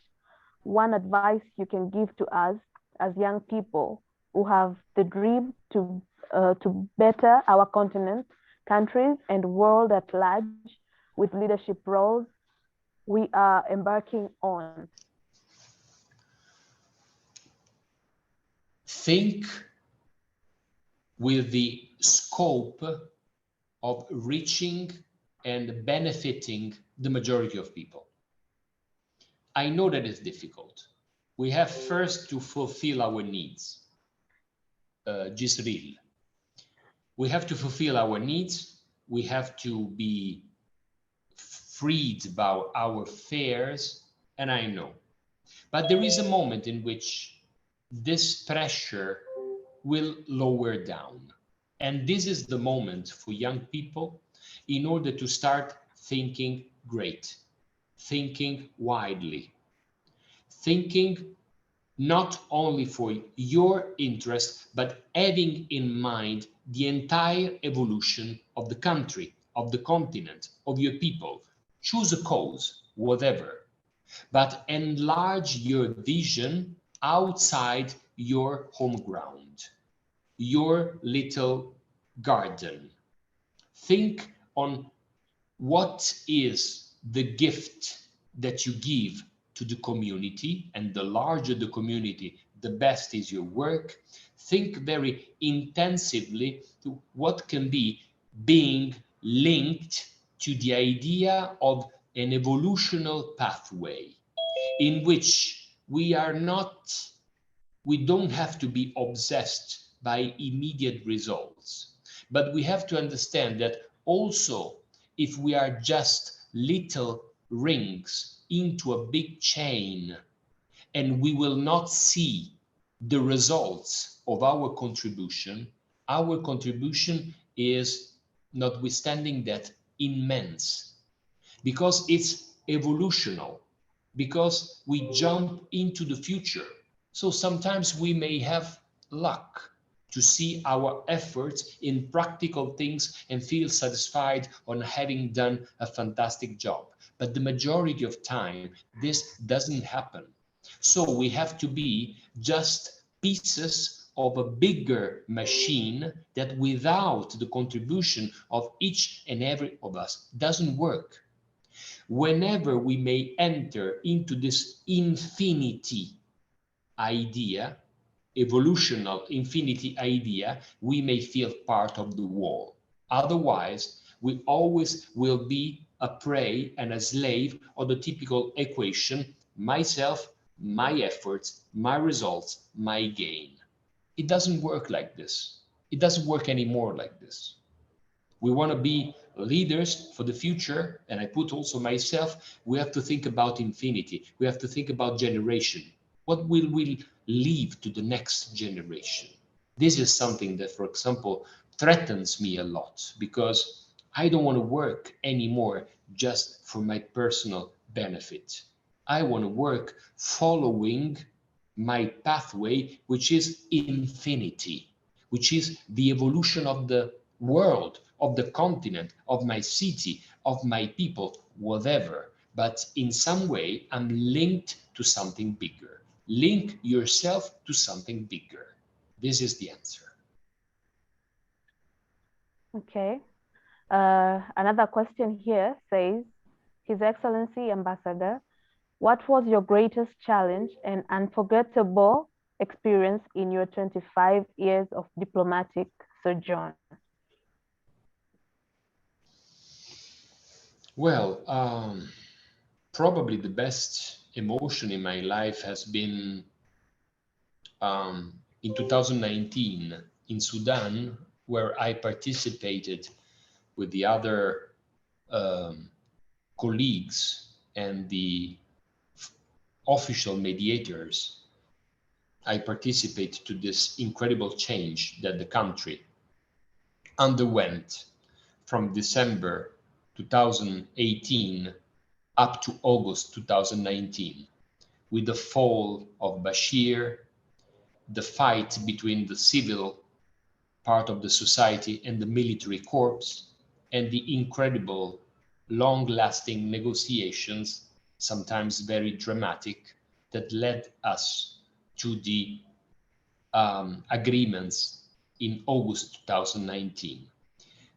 one advice you can give to us as young people who have the dream to better our continent, countries, and world at large with leadership roles we are embarking on? Think with the scope of reaching and benefiting the majority of people. I know that it's difficult. We have first to fulfill our needs. Gisril. We have to fulfill our needs. We have to be freed about our fears, and I know. But there is a moment in which this pressure will lower down. And this is the moment for young people in order to start thinking great, thinking widely, thinking not only for your interest, but having in mind the entire evolution of the country, of the continent, of your people. Choose a cause, whatever, but enlarge your vision outside your home ground, your little garden. Think on what is the gift that you give to the community, and the larger the community, the best is your work. Think very intensively to what can be being linked to the idea of an evolutional pathway in which we don't have to be obsessed by immediate results, but we have to understand that also if we are just little rings into a big chain and we will not see the results of our contribution is, notwithstanding that, immense, because it's evolutional. because we jump into the future. So sometimes we may have luck to see our efforts in practical things and feel satisfied on having done a fantastic job. But the majority of time, this doesn't happen. So we have to be just pieces of a bigger machine that without the contribution of each and every of us doesn't work. Whenever we may enter into this infinity idea, evolutional infinity idea, we may feel part of the wall. Otherwise, we always will be a prey and a slave of the typical equation, myself, my efforts, my results, my gain. It doesn't work like this. It doesn't work anymore like this. We want to be leaders for the future, and I put also myself, we have to think about infinity. We have to think about generation. What will we leave to the next generation? This is something that, for example, threatens me a lot because I don't want to work anymore just for my personal benefit. I want to work following my pathway, which is infinity, which is the evolution of the world, of the continent, of my city, of my people, whatever. But in some way, I'm linked to something bigger. Link yourself to something bigger. This is the answer. Okay. Another question here says, His Excellency Ambassador, what was your greatest challenge and unforgettable experience in your 25 years of diplomatic sojourn? Well, probably the best emotion in my life has been in 2019 in Sudan, where I participated with the other colleagues and the official mediators. I participated to this incredible change that the country underwent from December 2018 up to August 2019, with the fall of Bashir, the fight between the civil part of the society and the military corps, and the incredible, long-lasting negotiations, sometimes very dramatic, that led us to the agreements in August 2019.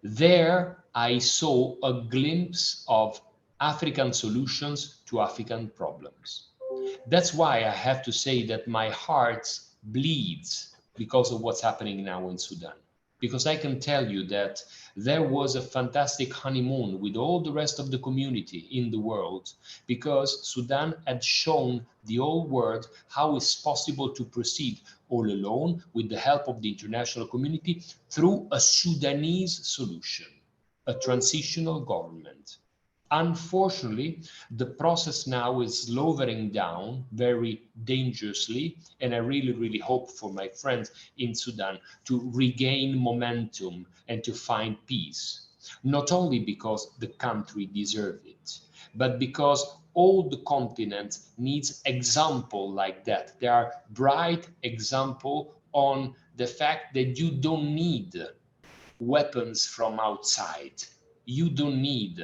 There, I saw a glimpse of African solutions to African problems. That's why I have to say that my heart bleeds because of what's happening now in Sudan. Because I can tell you that there was a fantastic honeymoon with all the rest of the community in the world, because Sudan had shown the whole world how it's possible to proceed all alone with the help of the international community through a Sudanese solution, a transitional government. Unfortunately, the process now is slowing down very dangerously, and I really, really hope for my friends in Sudan to regain momentum and to find peace, not only because the country deserves it, but because all the continent needs example like that. There are bright example on the fact that you don't need weapons from outside. You don't need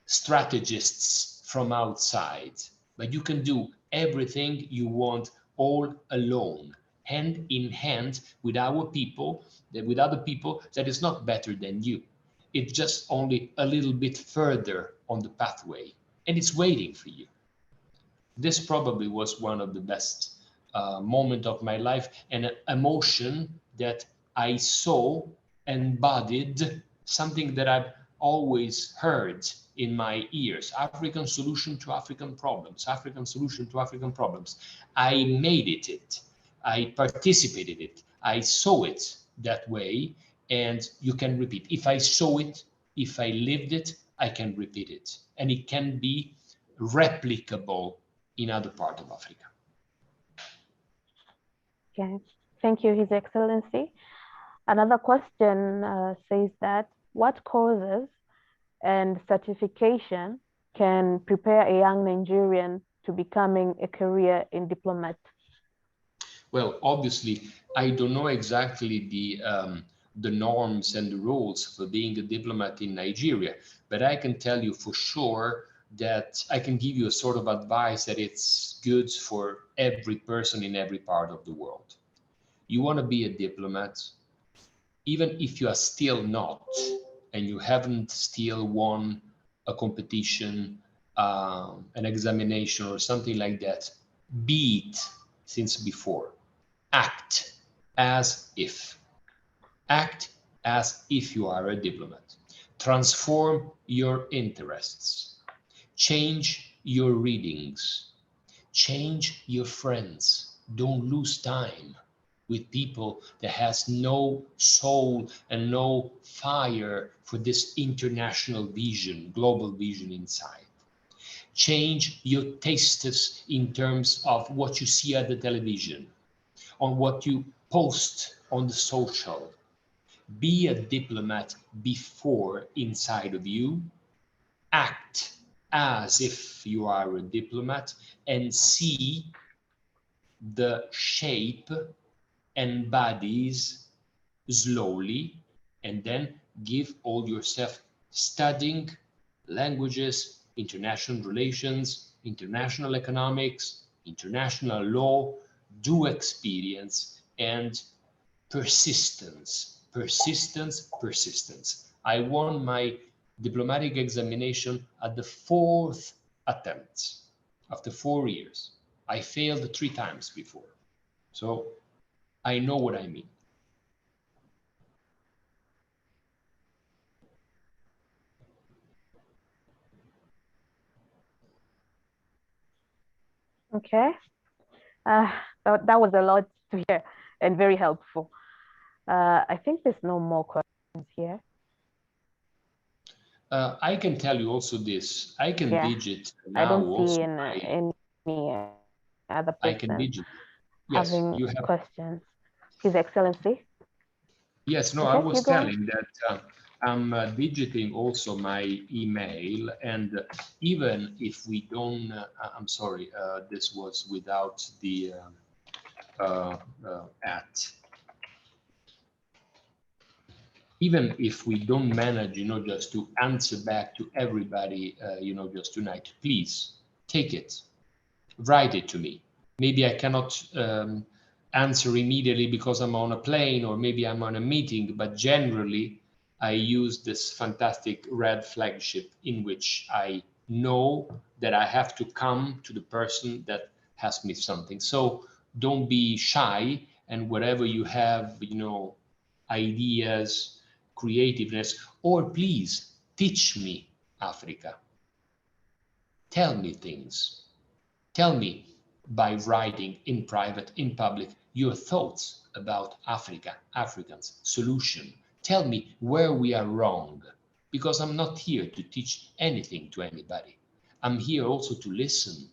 strategists from outside, but you can do everything you want all alone, hand in hand with our people, with other people that is not better than you. It's just only a little bit further on the pathway, and it's waiting for you. This probably was one of the best moment of my life, and an emotion that I saw embodied something that I've always heard in my ears: African solution to African problems, African solution to African problems. I made it. I participated in it. I saw it that way, and you can repeat. If I saw it, if I lived it, I can repeat it, and it can be replicable in other parts of Africa. Okay, thank you, His Excellency. Another question says that what courses and certification can prepare a young Nigerian to becoming a career in diplomat? Well, obviously, I don't know exactly the norms and the rules for being a diplomat in Nigeria, but I can tell you for sure that I can give you a sort of advice that it's good for every person in every part of the world. You want to be a diplomat, even if you are still not, and you haven't still won a competition, an examination or something like that, be it since before. Act as if. Act as if you are a diplomat. Transform your interests. Change your readings. Change your friends. Don't lose time with people that has no soul and no fire for this international vision, global vision inside. Change your tastes in terms of what you see at the television, on what you post on the social. Be a diplomat before inside of you. Act as if you are a diplomat and see the shape and bodies slowly, and then give all yourself studying languages, international relations, international economics, international law, do experience, and persistence, persistence, persistence. I won my diplomatic examination at the 4th attempt after 4 years. I failed 3 times before. So I know what I mean. Okay. That was a lot to hear and very helpful. I think there's no more questions here. I can tell you also this. I can digit now. I don't see also any other I can person digit. Yes, having you have questions. His Excellency. Yes, no, Okay, I was you go on. telling that I'm digiting also my email, and even if we don't, I'm sorry, this was without the at. Even if we don't manage, just to answer back to everybody, just tonight, please take it, write it to me. Maybe I cannot answer immediately because I'm on a plane, or maybe I'm on a meeting, but generally I use this fantastic red flagship in which I know that I have to come to the person that has me something. So don't be shy, and whatever you have, ideas, creativeness, or please teach me Africa. Tell me things. Tell me by writing in private, in public, your thoughts about Africa, Africans, solution. Tell me where we are wrong, because I'm not here to teach anything to anybody. I'm here also to listen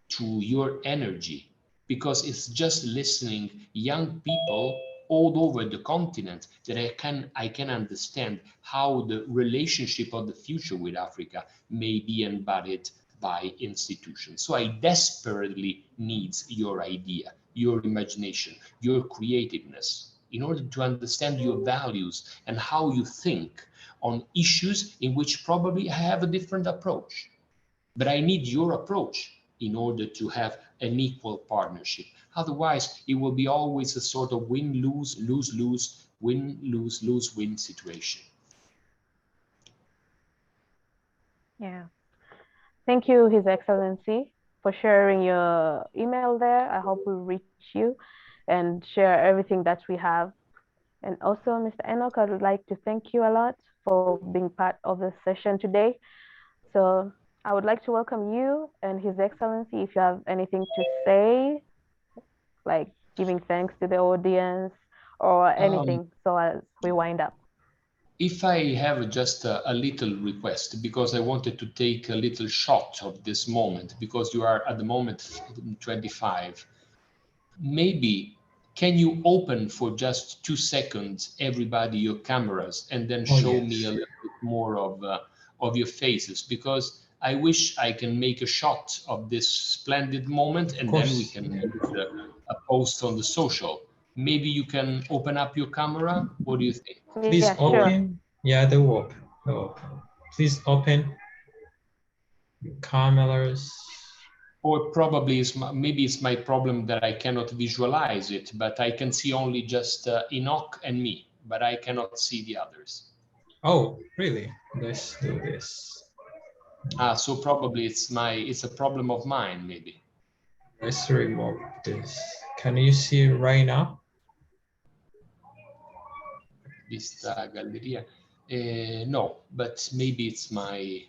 to your energy, because it's just listening young people all over the continent that I can understand how the relationship of the future with Africa may be embodied by institutions. So I desperately need your idea, your imagination, your creativeness, in order to understand your values and how you think on issues in which probably I have a different approach. But I need your approach in order to have an equal partnership. Otherwise, it will be always a sort of win-lose, lose-lose, win-lose, lose-win situation. Yeah. Thank you, His Excellency, for sharing your email there. I hope we reach you and share everything that we have. And also, Mr. Enoch, I would like to thank you a lot for being part of this session today. So I would like to welcome you and His Excellency, if you have anything to say, like giving thanks to the audience or anything, so as we wind up. If I have just a little request, because I wanted to take a little shot of this moment, because you are at the moment 25, maybe can you open for just 2 seconds, everybody, your cameras, and then show me a little bit more of your faces, because I wish I can make a shot of this splendid moment, and then we can use a post on the social. Maybe you can open up your camera. What do you think? Please open. Yeah, they will open. Please open your cameras. Or probably maybe it's my problem that I cannot visualize it, but I can see only just Enoch and me, but I cannot see the others. Oh, really? Let's do this. So probably it's a problem of mine, maybe. Let's remove this. Can you see right now? Vista galleria. No, but maybe it's my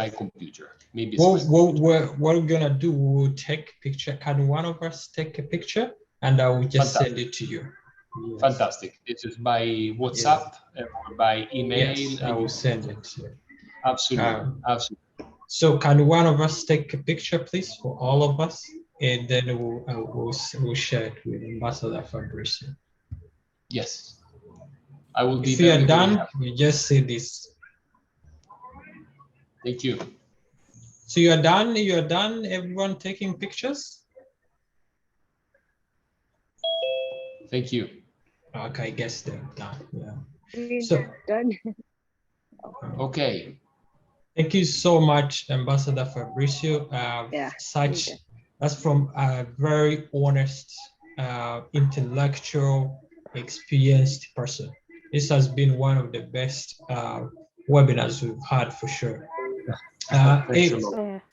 computer. Maybe it's what we're gonna do, we'll take a picture. Can one of us take a picture and I will just send it to you? Yes. Fantastic. This is by WhatsApp or by email. Yes, I will send it to you. Absolutely. Absolutely. So can one of us take a picture, please, for all of us? And then we'll share it with Ambassador Fabrizio. Yes. I will be if you are done, you just say this. Thank you. So you're done, everyone taking pictures? Thank you. Okay, I guess they're done, yeah. So done. Okay. Thank you so much, Ambassador Fabrizio. That's from a very honest, intellectual, experienced person. This has been one of the best webinars we've had for sure.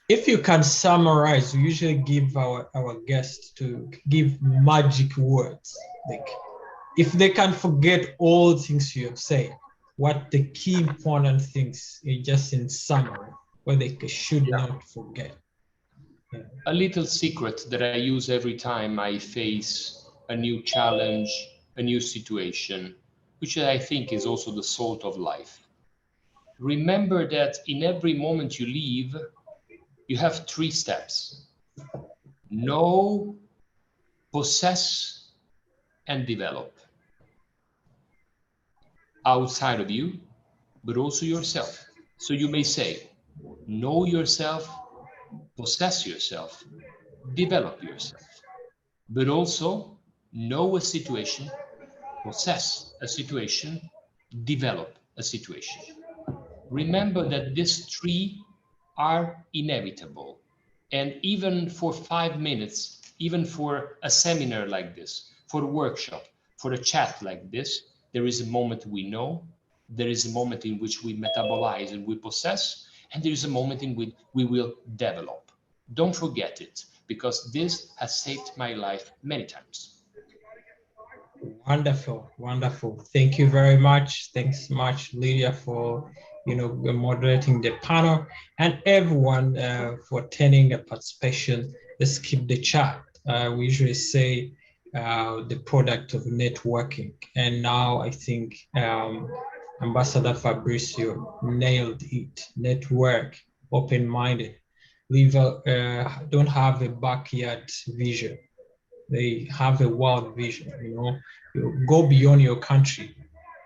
If you can summarize, we usually give our guests to give magic words. Like if they can forget all things you have said, what the key important things is just in summary, what they should not forget. A little secret that I use every time I face a new challenge, a new situation, which I think is also the salt of life. Remember that in every moment you live, you have 3 steps: know, possess, and develop. Outside of you, but also yourself. So you may say, know yourself, possess yourself, develop yourself, but also know a situation, possess a situation, develop a situation. Remember that these 3 are inevitable. And even for 5 minutes, even for a seminar like this, for a workshop, for a chat like this, there is a moment we know, there is a moment in which we metabolize and we possess, and there is a moment in which we will develop. Don't forget it, because this has saved my life many times. Wonderful, wonderful. Thank you very much. Thanks much, Lydia, for moderating the panel, and everyone for attending a participation. Let's keep the chat. We usually say the product of networking, and now I think Ambassador Fabrizio nailed it. Network, open-minded. Don't have a backyard vision. They have a world vision. You go beyond your country,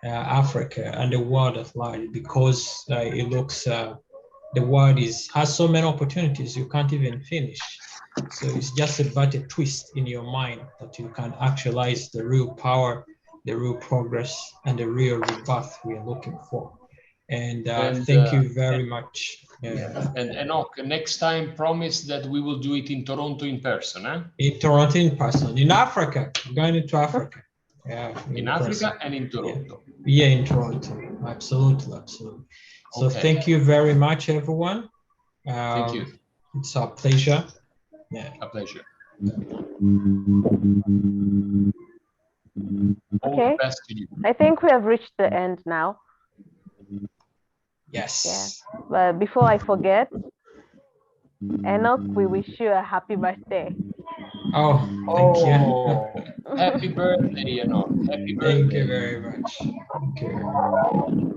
Africa, and the world at large, because it looks the world has so many opportunities you can't even finish. So it's just about a twist in your mind that you can actualize the real power, the real progress, and the real rebirth we are looking for. And thank you very much. And Enoch, next time promise that we will do it in Toronto in person, eh? In Toronto in person. In Africa, going into Africa. Yeah. In Africa and in Toronto. Yeah, in Toronto. Absolutely, absolutely. So thank you very much, everyone. Thank you. It's our pleasure. Yeah. A pleasure. Okay. All the best to you. I think we have reached the end now. Yes. Yeah. But before I forget, Enoch, we wish you a happy birthday. Oh, thank you. Happy birthday, Enoch. Happy birthday. Thank you very much. Thank you.